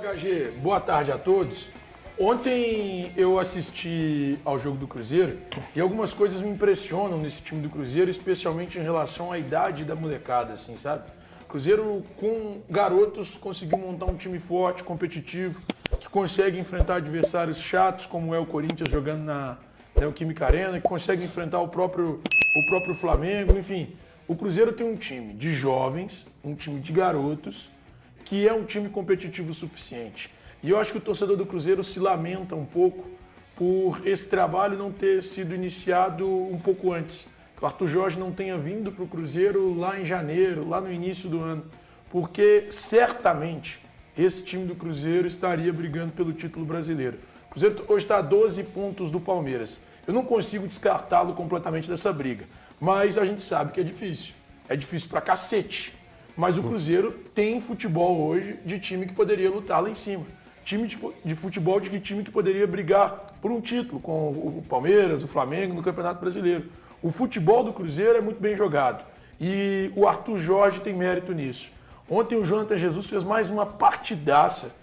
HG, boa tarde a todos. Ontem eu assisti ao jogo do Cruzeiro e algumas coisas me impressionam nesse time do Cruzeiro, especialmente em relação à idade da molecada, assim, sabe? O Cruzeiro, com garotos, conseguiu montar um time forte, competitivo, que consegue enfrentar adversários chatos, como é o Corinthians jogando na Neoquímica Arena, que consegue enfrentar o próprio Flamengo, enfim. O Cruzeiro tem um time de jovens, um time de garotos, que é um time competitivo o suficiente. E eu acho que o torcedor do Cruzeiro se lamenta um pouco por esse trabalho não ter sido iniciado um pouco antes. Que o Arthur Jorge não tenha vindo para o Cruzeiro lá em janeiro, lá no início do ano. Porque certamente esse time do Cruzeiro estaria brigando pelo título brasileiro. O Cruzeiro hoje está a 12 pontos do Palmeiras. Eu não consigo descartá-lo completamente dessa briga. Mas a gente sabe que é difícil. É difícil pra cacete. Mas o Cruzeiro tem futebol hoje de time que poderia lutar lá em cima. Time de futebol de time que poderia brigar por um título com o Palmeiras, o Flamengo no Campeonato Brasileiro. O futebol do Cruzeiro é muito bem jogado. E o Arthur Jorge tem mérito nisso. Ontem o Jonathan Jesus fez mais uma partidaça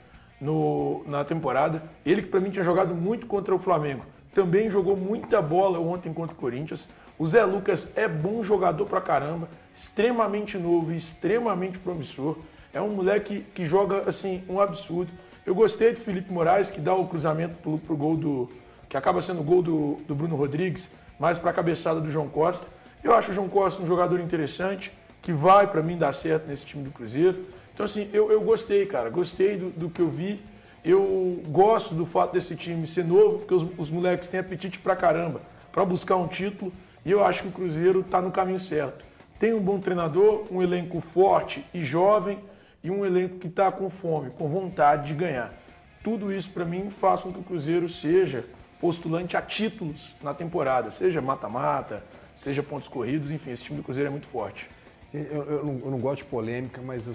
na temporada. Ele que para mim tinha jogado muito contra o Flamengo. Também jogou muita bola ontem contra o Corinthians. O Zé Lucas é bom jogador pra caramba, extremamente novo e extremamente promissor. É um moleque que joga, assim, um absurdo. Eu gostei do Felipe Moraes, que dá o cruzamento pro gol que acaba sendo o gol do Bruno Rodrigues, mais pra cabeçada do João Costa. Eu acho o João Costa um jogador interessante, que vai, pra mim, dar certo nesse time do Cruzeiro. Então, assim, eu gostei, cara. Gostei do que eu vi. Eu gosto do fato desse time ser novo, porque os moleques têm apetite pra caramba pra buscar um título. E eu acho que o Cruzeiro está no caminho certo. Tem um bom treinador, um elenco forte e jovem e um elenco que está com fome, com vontade de ganhar. Tudo isso, para mim, faz com que o Cruzeiro seja postulante a títulos na temporada, seja mata-mata, seja pontos corridos, enfim, esse time do Cruzeiro é muito forte. Eu não gosto de polêmica, mas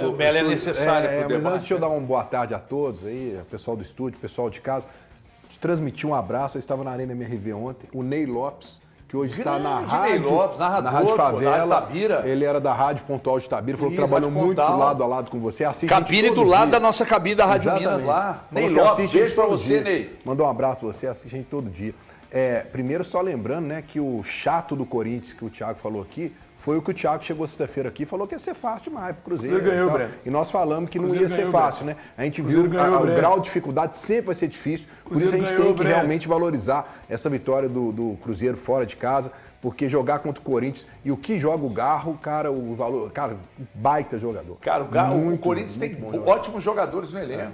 O Belo é necessário para o mas debate. antes de eu dar uma boa tarde a todos aí, pessoal do estúdio, pessoal de casa, transmitir um abraço. Eu estava na Arena MRV ontem, o Ney Lopes, que hoje está na rádio, Ney Lopes, narrador, na Rádio Favela. Rádio Tabira. Ele era da Rádio Pontual de Tabira, falou que Isso, trabalhou Rádio muito Pontal. lado a lado com você. Assiste Cabine do lado da nossa cabine da Rádio Exatamente. Minas lá. Falou Ney que Lopes, assiste beijo pra todo você, dia. Ney. Mandou um abraço pra você, assiste a gente todo dia. Primeiro, só lembrando, né, que o chato do Corinthians, que o Thiago falou aqui, foi o que o Thiago chegou sexta-feira aqui e falou que ia ser fácil demais pro Cruzeiro. Cruzeiro ganhou, e tal. Breno. E nós falamos que não Cruzeiro ia ser ganhou, fácil, Breno. né? A gente Cruzeiro viu ganhou, o Breno. grau de dificuldade sempre vai ser difícil. Por isso a Cruzeiro gente ganhou, tem que Breno. realmente valorizar essa vitória do Cruzeiro fora de casa, porque jogar contra o Corinthians e o que joga o Garro, cara, o valor, cara, baita jogador. Cara, o Corinthians tem muito bom ótimos jogadores no elenco.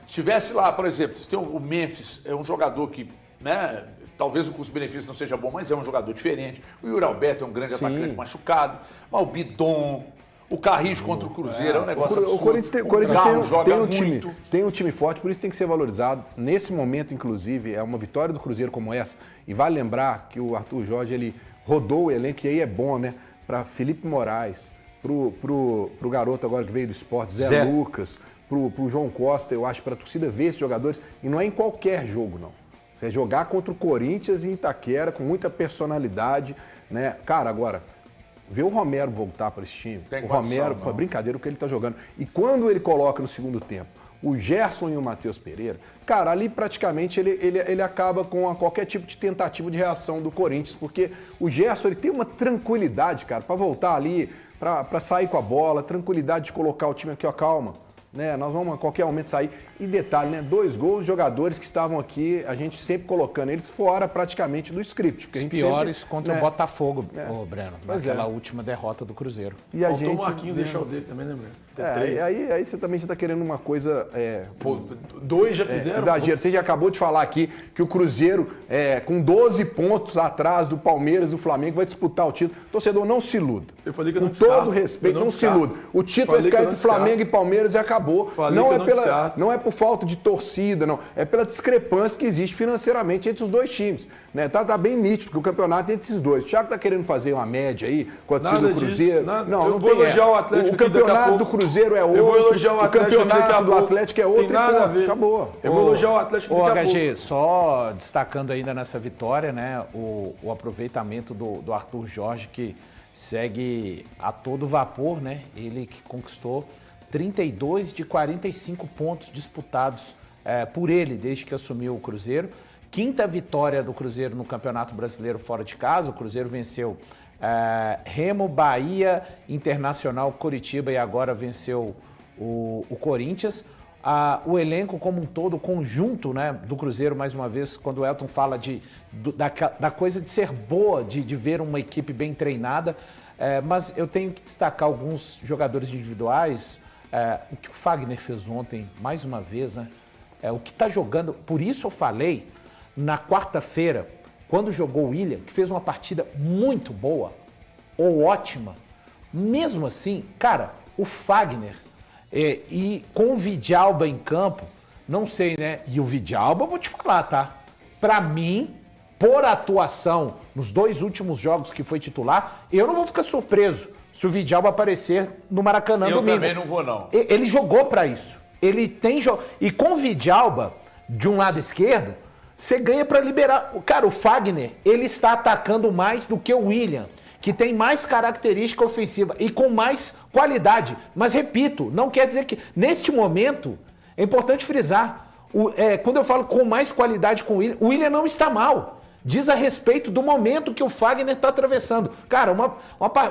Se tivesse lá, por exemplo, tem o Memphis, é um jogador que, né, talvez o custo-benefício não seja bom, mas é um jogador diferente. O Yuri Alberto é um grande atacante machucado. Mas o Bidon, o Carrijo contra o Cruzeiro, é um negócio O absurdo. Corinthians tem, Galo joga muito. tem um time forte, por isso tem que ser valorizado. Nesse momento, inclusive, é uma vitória do Cruzeiro como essa. E vale lembrar que o Arthur Jorge, ele rodou o elenco, e aí é bom, né? Para Felipe Moraes, pro garoto agora que veio do esporte, Zé Lucas, pro João Costa, eu acho, para a torcida ver esses jogadores. E não é em qualquer jogo, não. É jogar contra o Corinthians em Itaquera, com muita personalidade, né? Cara, agora, ver o Romero voltar para esse time. Tem O condição, Romero, não. pô, brincadeira o que ele tá jogando. E quando ele coloca no segundo tempo o Gerson e o Matheus Pereira, cara, ali praticamente ele acaba com qualquer tipo de tentativa de reação do Corinthians, porque o Gerson, ele tem uma tranquilidade, cara, para voltar ali, para sair com a bola, tranquilidade de colocar o time aqui, ó, calma. Né, nós vamos a qualquer momento sair. E detalhe, né? 2 gols, jogadores que estavam aqui, a gente sempre colocando eles fora praticamente do script. Porque a Os gente piores sempre, contra né, o Botafogo, ô Breno, Pois naquela é. última derrota do Cruzeiro. E a Faltou gente, o Marquinhos deixar o dele também, né, Breno? Tem 3. aí você também já está querendo uma coisa. Pô, 2 já fizeram. Exagero. Você já acabou de falar aqui que o Cruzeiro, com 12 pontos atrás do Palmeiras e do Flamengo, vai disputar o título. Torcedor, não se iluda. Eu falei que eu não Com descarto. todo respeito, Eu não não se descarto. iluda. O título vai Falei que ficar eu não entre Flamengo e Palmeiras e acabou. Falei Não que é, eu não descarto. não é por falta de torcida, não. É pela discrepância que existe financeiramente entre os dois times. Né? Tá bem nítido que o campeonato é entre esses dois. O Thiago tá querendo fazer uma média aí com a torcida Nada do Cruzeiro. disso, nada. Não, Eu não vou tem elogiar essa. o Atlético O aqui daqui a campeonato do pouco. Cruzeiro é outro. Eu vou elogiar o Atlético daqui a campeonato do pouco. Atlético é Tem outro e nada a ponto. ver. Acabou. Eu vou elogiar o Atlético Ô, daqui a HG, pouco. só destacando ainda nessa vitória, né, o aproveitamento do Arthur Jorge, que segue a todo vapor, né? Ele que conquistou 32 de 45 pontos disputados por ele desde que assumiu o Cruzeiro. Quinta vitória do Cruzeiro no Campeonato Brasileiro fora de casa. O Cruzeiro venceu Remo, Bahia, Internacional, Coritiba e agora venceu o Corinthians. O elenco como um todo, o conjunto, né, do Cruzeiro, mais uma vez, quando o Elton fala da coisa de ser boa, de ver uma equipe bem treinada, mas eu tenho que destacar alguns jogadores individuais. O que o Fagner fez ontem, mais uma vez, né, o que está jogando, por isso eu falei na quarta-feira, quando jogou o William, que fez uma partida muito boa, ou ótima, mesmo assim, cara, o Fagner... E com o Vidalba em campo, não sei, né? E o Vidalba, eu vou te falar, tá? Pra mim, por atuação nos 2 últimos jogos que foi titular, eu não vou ficar surpreso se o Vidalba aparecer no Maracanã domingo. Eu também não vou, não. Ele jogou pra isso. Ele tem jogo. E com o Vidalba, de um lado esquerdo, você ganha pra liberar. Cara, o Fagner, ele está atacando mais do que o William, que tem mais característica ofensiva e com mais qualidade. Mas, repito, não quer dizer que, neste momento, é importante frisar, quando eu falo com mais qualidade com o William não está mal. Diz a respeito do momento que o Fagner está atravessando. Cara,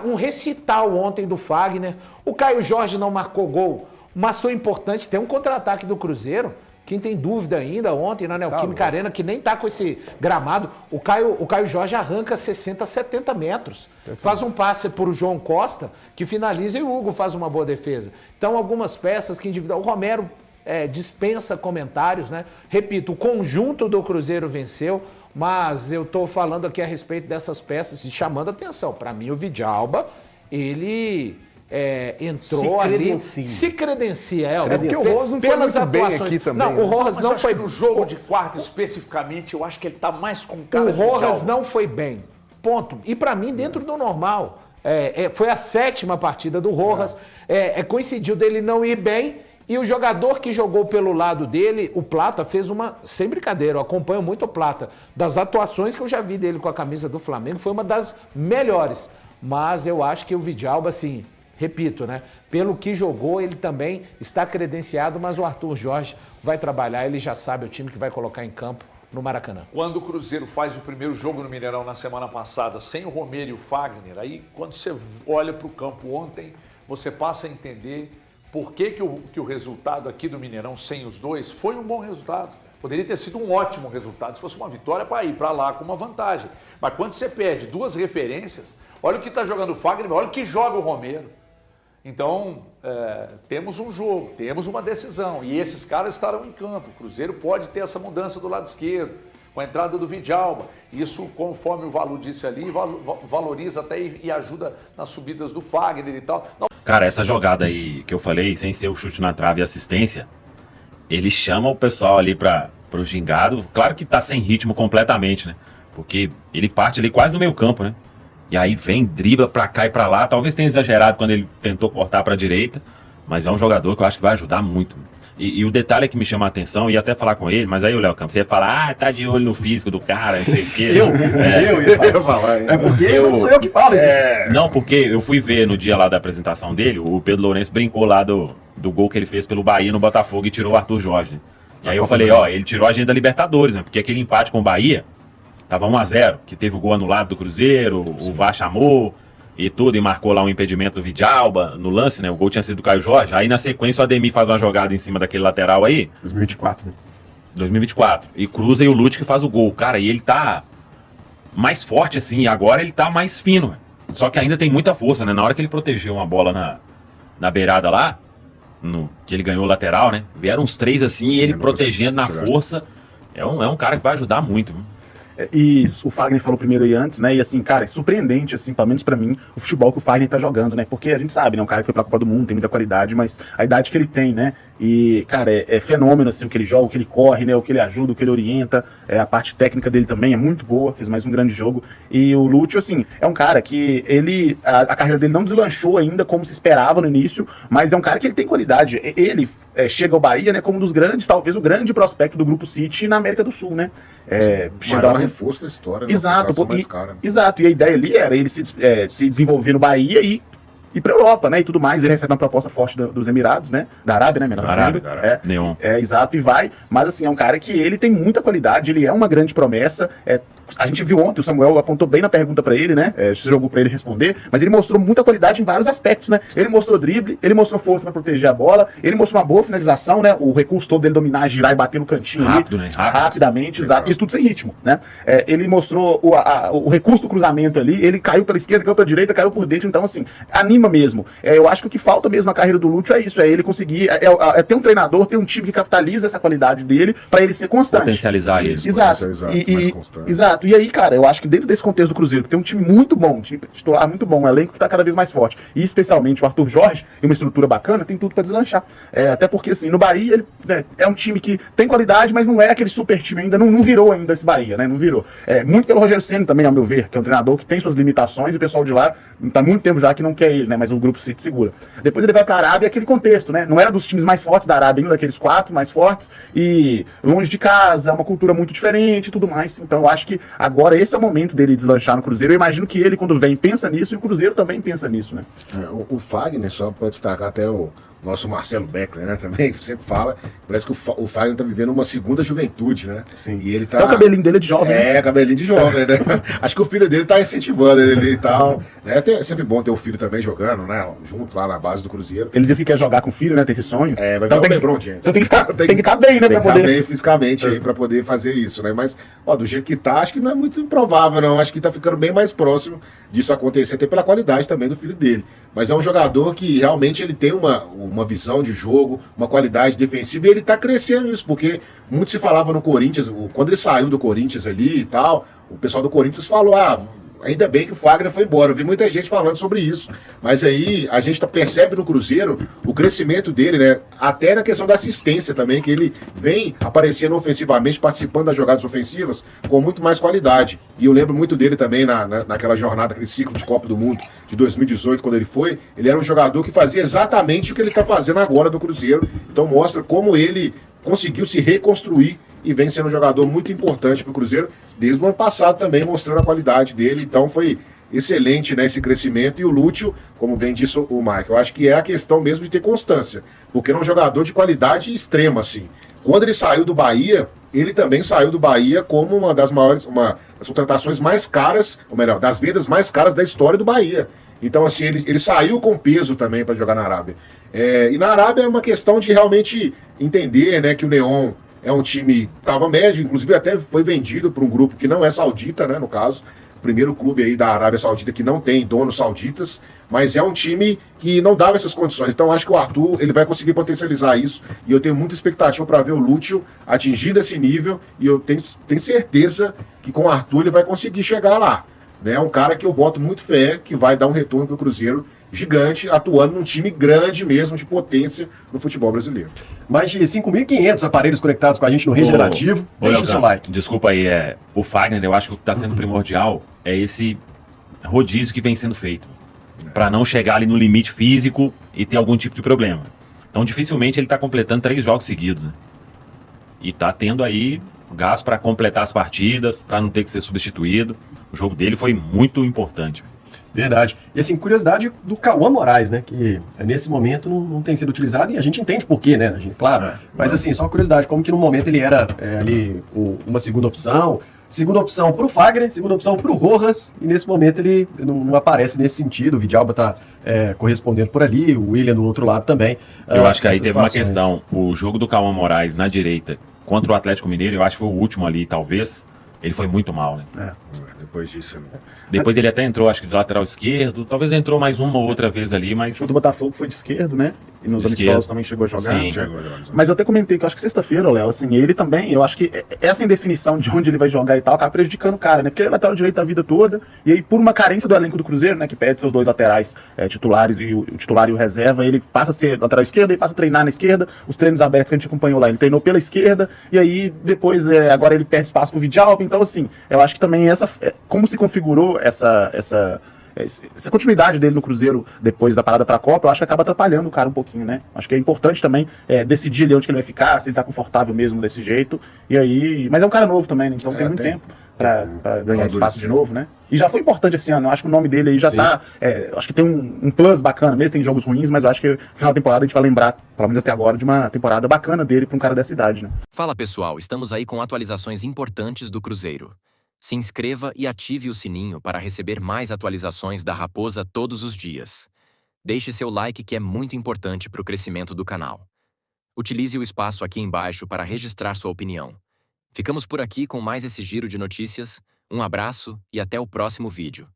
um recital ontem do Fagner. O Caio Jorge não marcou gol, mas foi importante. Tem um contra-ataque do Cruzeiro. Quem tem dúvida ainda, ontem na Neoquímica Arena, que nem tá com esse gramado, o Caio Jorge arranca 60, 70 metros. Faz um passe para o João Costa, que finaliza, e o Hugo faz uma boa defesa. Então, algumas peças que individual. O Romero dispensa comentários, né? Repito, o conjunto do Cruzeiro venceu, mas eu tô falando aqui a respeito dessas peças e chamando a atenção. Para mim, o Vidalba, ele... entrou ali, se credencia. Porque o Rojas não foi muito bem aqui também. Não, o Rojas não foi no jogo de quarta especificamente, eu acho que ele tá mais com cara o de Rojas Vidal. não foi bem, ponto. E para mim, dentro do normal, foi a 7ª partida do Rojas, coincidiu dele não ir bem, e o jogador que jogou pelo lado dele, o Plata, fez uma, sem brincadeira, eu acompanho muito o Plata, das atuações que eu já vi dele com a camisa do Flamengo, foi uma das melhores. Mas eu acho que o Vidalba, assim, repito, né? Pelo que jogou, ele também está credenciado, mas o Arthur Jorge vai trabalhar, ele já sabe o time que vai colocar em campo no Maracanã. Quando o Cruzeiro faz o primeiro jogo no Mineirão na semana passada, sem o Romero e o Fagner, aí quando você olha para o campo ontem, você passa a entender por que o resultado aqui do Mineirão, sem os dois, foi um bom resultado. Poderia ter sido um ótimo resultado se fosse uma vitória para ir para lá com uma vantagem. Mas quando você perde 2 referências, olha o que está jogando o Fagner, olha o que joga o Romero. Então, temos um jogo, temos uma decisão e esses caras estarão em campo. O Cruzeiro pode ter essa mudança do lado esquerdo, com a entrada do Vidalba. Isso, conforme o Valu disse ali, valoriza até e ajuda nas subidas do Fagner e tal. Não. Cara, essa jogada aí que eu falei, sem ser o chute na trave e assistência, ele chama o pessoal ali pro gingado. Claro que tá sem ritmo completamente, né? Porque ele parte ali quase no meio campo, né? E aí vem, dribla pra cá e pra lá. Talvez tenha exagerado quando ele tentou cortar pra direita, mas é um jogador que eu acho que vai ajudar muito. E o detalhe que me chama a atenção, ia até falar com ele, mas aí o Léo Campos ia falar, tá de olho no físico do cara, não sei o quê. Eu ia falar. É porque não sou eu que falo isso. Não, porque eu fui ver no dia lá da apresentação dele, o Pedro Lourenço brincou lá do gol que ele fez pelo Bahia no Botafogo e tirou o Arthur Jorge. Né? E aí eu falei, ele tirou a gente da Libertadores, né? Porque aquele empate com o Bahia tava 1-0, que teve o gol anulado do Cruzeiro, o VAR chamou e tudo, e marcou lá um impedimento do Vidalba no lance, né? O gol tinha sido do Caio Jorge. Aí na sequência o Ademir faz uma jogada em cima daquele lateral aí. 2024. 2024. E cruza e o Lute que faz o gol. Cara, e ele tá mais forte assim, e agora ele tá mais fino. Só que ainda tem muita força, né? Na hora que ele protegeu uma bola na beirada lá, que ele ganhou o lateral, né? Vieram uns 3 assim, e ele protegendo na força. É um cara que vai ajudar muito, viu? E o Fagner falou primeiro aí antes, né? E assim, cara, é surpreendente, assim, pelo menos pra mim, o futebol que o Fagner tá jogando, né? Porque a gente sabe, né? Um cara que foi pra Copa do Mundo, tem muita qualidade, mas a idade que ele tem, né? E, cara, é fenômeno, assim, o que ele joga, o que ele corre, né? O que ele ajuda, o que ele orienta. A parte técnica dele também é muito boa, fez mais um grande jogo. E o Lúcio, assim, é um cara que a carreira dele não deslanchou ainda como se esperava no início, mas é um cara que ele tem qualidade. Ele chega ao Bahia, né? Como um dos grandes, talvez o grande prospecto do Grupo City na América do Sul, né? Maior reforço da história. Exato. Exato. E a ideia ali era ele se desenvolver no Bahia e ir pra Europa, né? E tudo mais. Ele recebe uma proposta forte dos Emirados, né? Da Arábia, né? Melhor Arábia, dizendo. Neon. Exato, e vai. Mas assim, é um cara que ele tem muita qualidade, ele é uma grande promessa. A gente viu ontem, o Samuel apontou bem na pergunta pra ele, né? Você jogou pra ele responder, mas ele mostrou muita qualidade em vários aspectos, né? Ele mostrou drible, ele mostrou força pra proteger a bola, ele mostrou uma boa finalização, né? O recurso todo dele dominar, girar e bater no cantinho Rápido, ali, né? Rápido. rapidamente, exato. Isso tudo sem ritmo, né? Ele mostrou o recurso do cruzamento ali, ele caiu pela esquerda, caiu pela direita, caiu por dentro, então assim, anima mesmo. Eu acho que o que falta mesmo na carreira do Lúcio é isso, é ele conseguir, ter um treinador, ter um time que capitaliza essa qualidade dele pra ele ser constante. Potencializar eles. Exato. mais constante. Exato. E aí, cara, eu acho que dentro desse contexto do Cruzeiro, que tem um time muito bom, um time titular muito bom, um elenco que tá cada vez mais forte, e especialmente o Arthur Jorge, e uma estrutura bacana, tem tudo pra deslanchar. Até porque, assim, no Bahia, ele é um time que tem qualidade, mas não é aquele super time ainda, não virou ainda esse Bahia, né? Não virou. Muito pelo Rogério Ceni também, ao meu ver, que é um treinador que tem suas limitações, e o pessoal de lá tá muito tempo já que não quer ele, né? Mas o grupo City segura. Depois ele vai pra Arábia, aquele contexto, né? Não era dos times mais fortes da Arábia, ainda daqueles 4 mais fortes, e longe de casa, uma cultura muito diferente e tudo mais. Então eu acho que agora esse é o momento dele deslanchar no Cruzeiro. Eu imagino que ele, quando vem, pensa nisso, e o Cruzeiro também pensa nisso, né? O Fagner, só para destacar até o nosso Marcelo Beckler, né, também, sempre fala, parece que o Fagner tá vivendo uma segunda juventude, né? Sim. E ele tá... Até o cabelinho dele é de jovem, né? Cabelinho de jovem, né? Acho que o filho dele tá incentivando ele e tal. É sempre bom ter o filho também jogando, né? Junto lá na base do Cruzeiro. Ele disse que quer jogar com o filho, né? Tem esse sonho. Vai então virar tem o que, LeBron, gente. então tem que ficar bem, né? Tem Pra que estar poder... bem fisicamente aí pra poder fazer isso, né? Mas, do jeito que tá, acho que não é muito improvável, não. Acho que tá ficando bem mais próximo disso acontecer, até pela qualidade também do filho dele. Mas é um jogador que realmente ele tem uma visão de jogo, uma qualidade defensiva, e ele tá crescendo isso, porque muito se falava no Corinthians, quando ele saiu do Corinthians ali e tal, o pessoal do Corinthians falou, ainda bem que o Fagner foi embora. Eu vi muita gente falando sobre isso. Mas aí a gente percebe no Cruzeiro o crescimento dele, né? Até na questão da assistência também, que ele vem aparecendo ofensivamente, participando das jogadas ofensivas com muito mais qualidade. E eu lembro muito dele também naquela jornada, aquele ciclo de Copa do Mundo de 2018, quando ele foi. Ele era um jogador que fazia exatamente o que ele está fazendo agora do Cruzeiro. Então mostra como ele conseguiu se reconstruir e vem sendo um jogador muito importante para o Cruzeiro, desde o ano passado também, mostrando a qualidade dele. Então foi excelente, né, esse crescimento. E o Lúcio, como bem disse o Mike, eu acho que é a questão mesmo de ter constância, porque ele é um jogador de qualidade extrema, assim. Quando ele saiu do Bahia, ele também saiu do Bahia como uma das contratações mais caras, ou melhor, das vendas mais caras da história do Bahia. Então, assim, ele saiu com peso também para jogar na Arábia. E na Arábia é uma questão de realmente entender, né, que o Neon é um time que estava médio, inclusive até foi vendido para um grupo que não é saudita, né, no caso. O primeiro clube aí da Arábia Saudita que não tem donos sauditas, mas é um time que não dava essas condições. Então acho que o Arthur ele vai conseguir potencializar isso, e eu tenho muita expectativa para ver o Lúcio atingindo esse nível, e eu tenho certeza que com o Arthur ele vai conseguir chegar lá. É um cara que eu boto muito fé que vai dar um retorno para o Cruzeiro gigante, atuando num time grande mesmo, de potência no futebol brasileiro. Mais de 5.500 aparelhos conectados com a gente no Regenerativo. Deixa o seu like. Desculpa aí, o Fagner, eu acho que o que está sendo primordial é esse rodízio que vem sendo feito, para não chegar ali no limite físico e ter algum tipo de problema. Então, dificilmente ele está completando 3 jogos seguidos, né? E está tendo aí gás para completar as partidas, para não ter que ser substituído. O jogo dele foi muito importante. Verdade. E assim, curiosidade do Cauã Moraes, né? Que nesse momento não tem sido utilizado, e a gente entende por quê, né? Claro. Mas assim, só uma curiosidade, como que no momento ele era ali uma segunda opção para o Fagner, segunda opção para o Rojas, e nesse momento ele não aparece nesse sentido. O Vidalba está correspondendo por ali, o William do outro lado também. Eu acho que aí teve uma questão. O jogo do Cauã Moraes na direita contra o Atlético Mineiro, eu acho que foi o último ali, talvez. Ele foi muito mal, né? Depois disso, né? Depois ele até entrou, acho que de lateral esquerdo. Talvez entrou mais uma ou outra vez ali, mas... O do Botafogo foi de esquerdo, né? E nos amistosos também chegou a jogar. Sim. Mas eu até comentei que eu acho que sexta-feira, Léo, assim, ele também, eu acho que essa indefinição de onde ele vai jogar e tal, acaba prejudicando o cara, né? Porque ele é lateral direito a vida toda, e aí por uma carência do elenco do Cruzeiro, né, que perde seus 2 laterais titulares, e o titular e o reserva, ele passa a ser lateral esquerda e passa a treinar na esquerda, os treinos abertos que a gente acompanhou lá, ele treinou pela esquerda, e aí depois, agora ele perde espaço pro Vidalba, então assim, eu acho que também como se configurou essa continuidade dele no Cruzeiro depois da parada para a Copa, eu acho que acaba atrapalhando o cara um pouquinho, né? Acho que é importante também decidir ali onde que ele vai ficar, se ele tá confortável mesmo desse jeito. E aí, mas é um cara novo também, né? Então tem muito tempo. pra ganhar espaço de novo, né? E já foi importante esse ano. Eu acho que o nome dele aí já tá. Acho que tem um plus bacana, mesmo tem jogos ruins, mas eu acho que no final da temporada a gente vai lembrar, pelo menos até agora, de uma temporada bacana dele pra um cara dessa idade, né? Fala pessoal, estamos aí com atualizações importantes do Cruzeiro. Se inscreva e ative o sininho para receber mais atualizações da Raposa todos os dias. Deixe seu like que é muito importante para o crescimento do canal. Utilize o espaço aqui embaixo para registrar sua opinião. Ficamos por aqui com mais esse giro de notícias. Um abraço e até o próximo vídeo.